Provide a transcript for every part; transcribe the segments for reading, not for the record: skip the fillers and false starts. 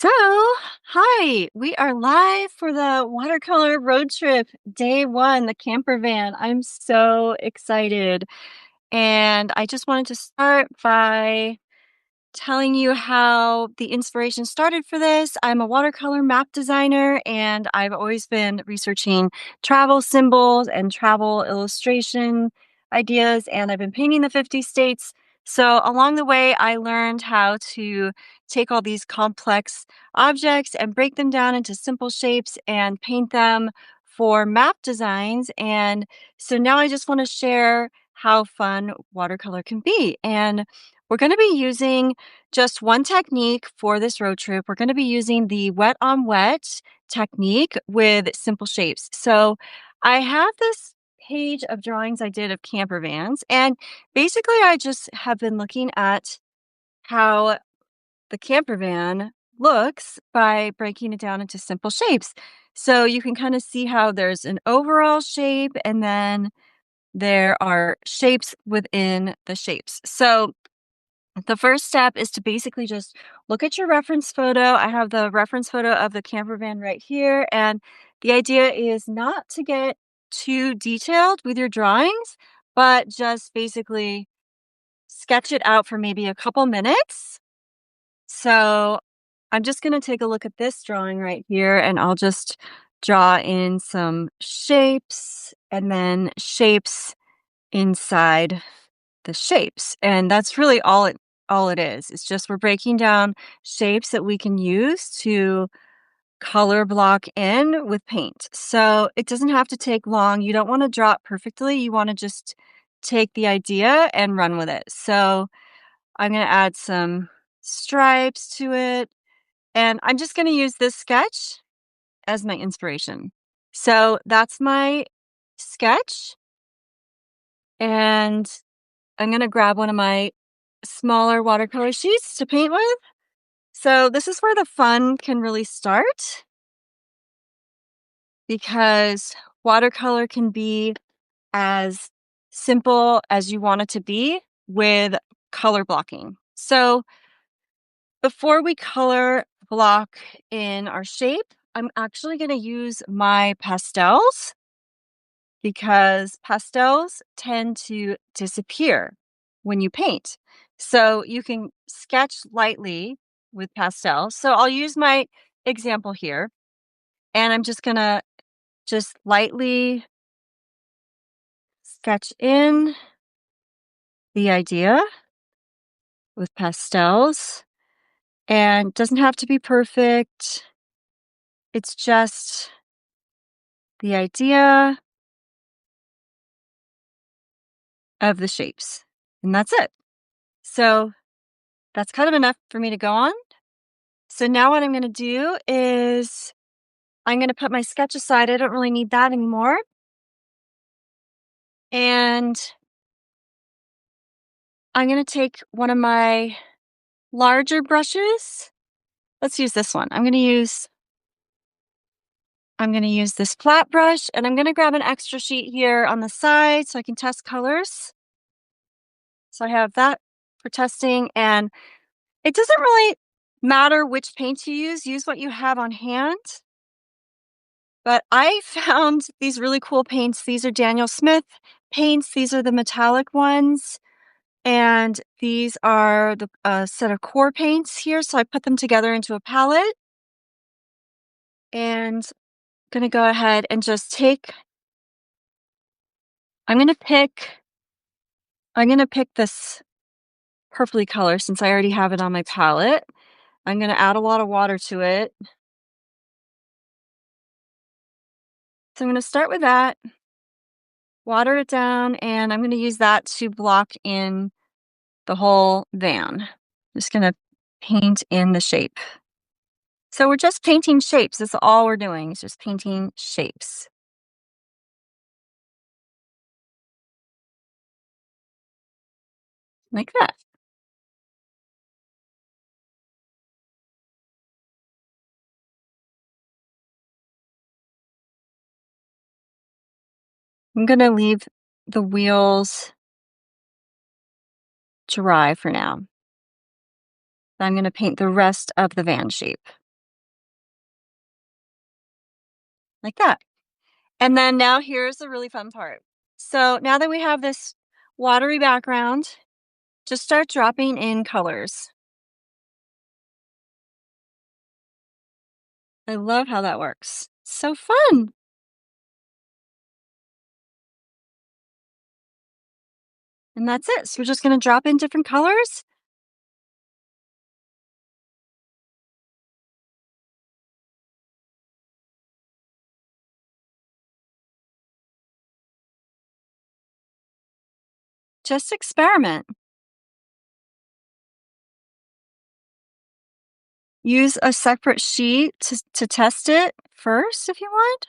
So, hi, we are live for the watercolor road trip, day one, the camper van. I'm so excited. And I just wanted to start by telling you how the inspiration started for this. I'm a watercolor map designer, and I've always been researching travel symbols and travel illustration ideas, and I've been painting the 50 states. So, along the way, I learned how to take all these complex objects and break them down into simple shapes and paint them for map designs. And so now I just want to share how fun watercolor can be. And we're going to be using just one technique for this road trip. We're going to be using the wet on wet technique with simple shapes. So I have this page of drawings I did of camper vans, and basically I just have been looking at how the camper van looks by breaking it down into simple shapes. So you can kind of see how there's an overall shape and then there are shapes within the shapes. So the first step is to basically just look at your reference photo. I have the reference photo of the camper van right here. And the idea is not to get too detailed with your drawings, but just basically sketch it out for maybe a couple minutes. So I'm just going to take a look at this drawing right here and I'll just draw in some shapes and then shapes inside the shapes. And that's really all it is. It's just we're breaking down shapes that we can use to color block in with paint. So it doesn't have to take long. You don't want to draw it perfectly. You want to just take the idea and run with it. So I'm going to add some stripes to it. And I'm just going to use this sketch as my inspiration. So that's my sketch. And I'm going to grab one of my smaller watercolor sheets to paint with. So this is where the fun can really start because watercolor can be as simple as you want it to be with color blocking. So before we color block in our shape, I'm actually going to use my pastels because pastels tend to disappear when you paint. So you can sketch lightly with pastels. So I'll use my example here and I'm just going to just lightly sketch in the idea with pastels, and it doesn't have to be perfect. It's just the idea of the shapes. And that's it. So that's kind of enough for me to go on. So now what I'm going to do is I'm going to put my sketch aside. I don't really need that anymore. And I'm going to take one of my larger brushes. Let's use this one. I'm going to use this flat brush, and I'm going to grab an extra sheet here on the side so I can test colors. So I have that for testing, and it doesn't really matter which paint you use what you have on hand. But I found these really cool paints. These are Daniel Smith paints. These are the metallic ones. And these are the set of core paints here. So I put them together into a palette. And I'm going to go ahead and just I'm going to pick this purpley color since I already have it on my palette. I'm going to add a lot of water to it. So I'm going to start with that, water it down, and I'm going to use that to block in the whole van. Just going to paint in the shape. So we're just painting shapes. That's all we're doing is just painting shapes. Like that. I'm going to leave the wheels dry for now. I'm going to paint the rest of the van shape. like that. And then now here's the really fun part. So now that we have this watery background, just start dropping in colors. I love how that works. So fun. And that's it. So we're just going to drop in different colors. Just experiment. Use a separate sheet to test it first if you want.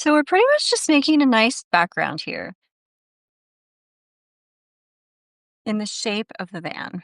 So we're pretty much just making a nice background here in the shape of the van.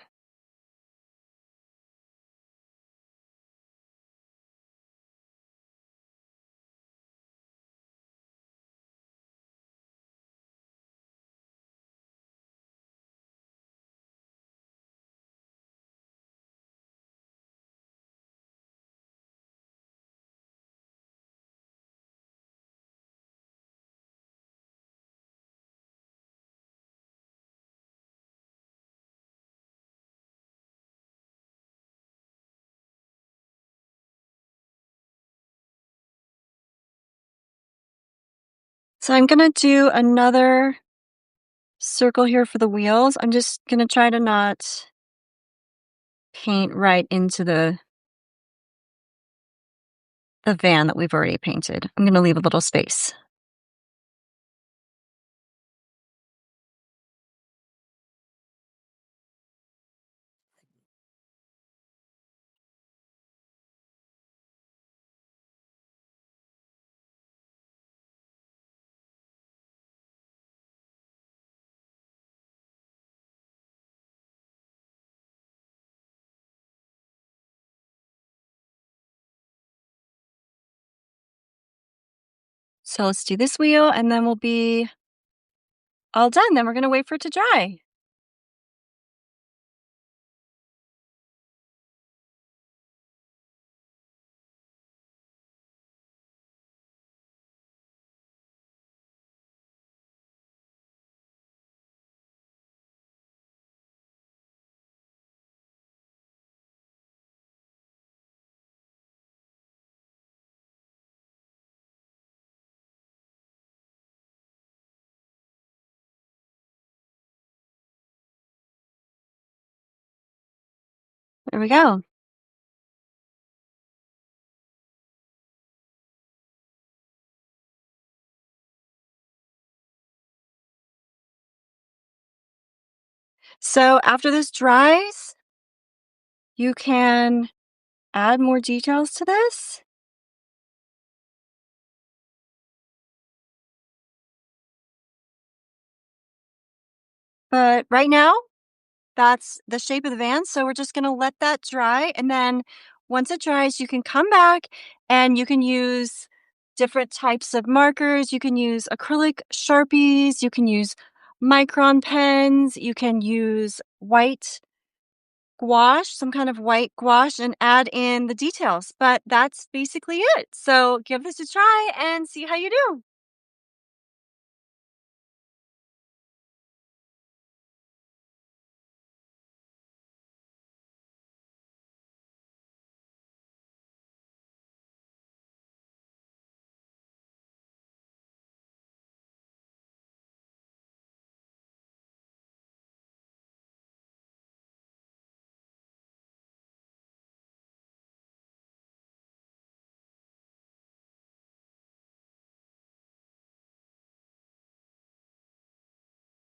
So I'm going to do another circle here for the wheels. I'm just going to try to not paint right into the van that we've already painted. I'm going to leave a little space. So let's do this wheel and then we'll be all done. Then we're going to wait for it to dry. There we go. So after this dries, you can add more details to this. But right now, that's the shape of the van, so we're just gonna let that dry, and then once it dries, you can come back and you can use different types of markers. You can use acrylic Sharpies, you can use micron pens, you can use white gouache, some kind of white gouache, and add in the details, but that's basically it. So give this a try and see how you do.